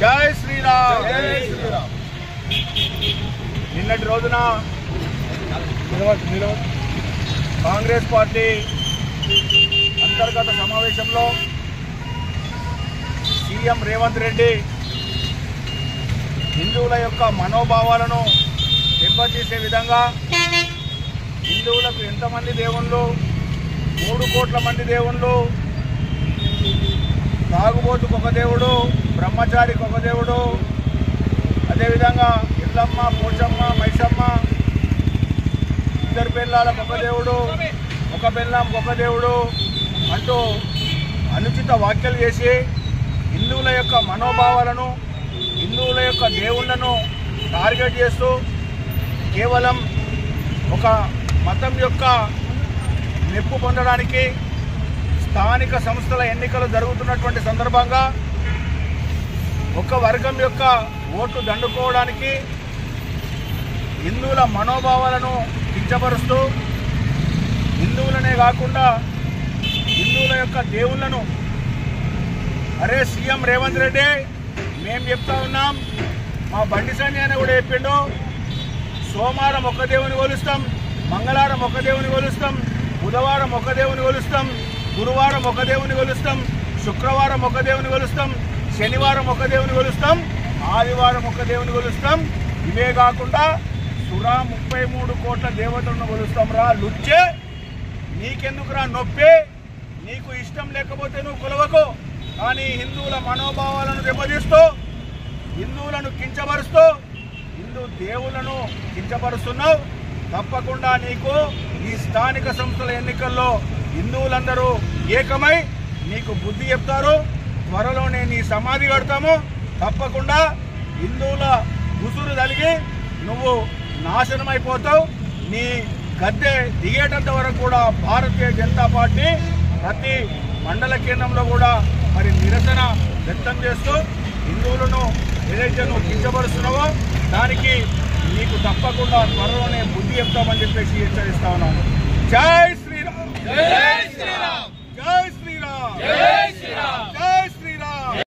జై శ్రీరామ్. నిన్నటి రోజున కాంగ్రెస్ పార్టీ అంతర్గత సమావేశంలో సీఎం రేవంత్ రెడ్డి హిందువుల యొక్క మనోభావాలను దెబ్బతీసే విధంగా హిందువులకు ఎంతమంది దేవుళ్ళు, 3 కోట్ల మంది దేవుళ్ళు, తాగుబోతుకు ఒక దేవుడు, బ్రహ్మచారికి ఒక దేవుడు, అదేవిధంగా ఇల్లమ్మ, పోచమ్మ, మైసమ్మ, 2 పెళ్ళాలకు ఒక దేవుడు, ఒక పెళ్ళాంకి ఒక దేవుడు అంటూ అనుచిత వ్యాఖ్యలు చేసి హిందువుల యొక్క మనోభావాలను, హిందువుల యొక్క దేవుళ్లను టార్గెట్ చేస్తూ కేవలం ఒక మతం యొక్క మెప్పు పొందడానికి స్థానిక సంస్థల ఎన్నికలు జరుగుతున్నటువంటి సందర్భంగా ఒక వర్గం యొక్క ఓట్లు దండుకోవడానికి హిందువుల మనోభావాలను కించపరుస్తూ హిందువులనే కాకుండా హిందువుల యొక్క దేవుళ్లను, అరే సీఎం రేవంత్ రెడ్డి మేము చెప్తా ఉన్నాం, మా బండి సంజయ్ అని కూడా చెప్పిండు, సోమవారం ఒక దేవుని కొలుస్తాం, మంగళవారం ఒక దేవుని కొలుస్తాం, బుధవారం ఒక దేవుని కొలుస్తాం, గురువారం ఒక దేవుని కొలుస్తాం, శుక్రవారం ఒక దేవుని కొలుస్తాం, శనివారం ఒక దేవుని కొలుస్తాం, ఆదివారం ఒక దేవుని కొలుస్తాం. ఇవే కాకుండా సురా 33 కోట్ల దేవతలను కొలుస్తాం. రా లుచ్చే, నీకెందుకురా నొప్పి? నీకు ఇష్టం లేకపోతే నువ్వు కొలవకు. కానీ హిందువుల మనోభావాలను దెబ్బతీస్తూ, హిందువులను కించపరుస్తూ, హిందూ దేవులను కించపరుస్తున్నావు. తప్పకుండా నీకు ఈ స్థానిక సంస్థల ఎన్నికల్లో హిందువులందరూ ఏకమై నీకు బుద్ధి చెప్తారు. త్వరలోనే నీ సమాధి కడతాము. తప్పకుండా హిందువుల ఉసురు తలిగి నువ్వు నాశనమైపోతావు. నీ గద్దె దిగేటంత వరకు కూడా భారతీయ జనతా పార్టీ ప్రతి మండల కేంద్రంలో కూడా మరి నిరసన వ్యక్తం చేస్తూ హిందువులను ఏదైతే నువ్వు కించపరుస్తున్నావో దానికి నీకు తప్పకుండా త్వరలోనే బుద్ధి చెప్తామని చెప్పేసి హెచ్చరిస్తా ఉన్నాను. జై శ్రీరామ్. జై శ్రీరామ్. జై శ్రీరామ్.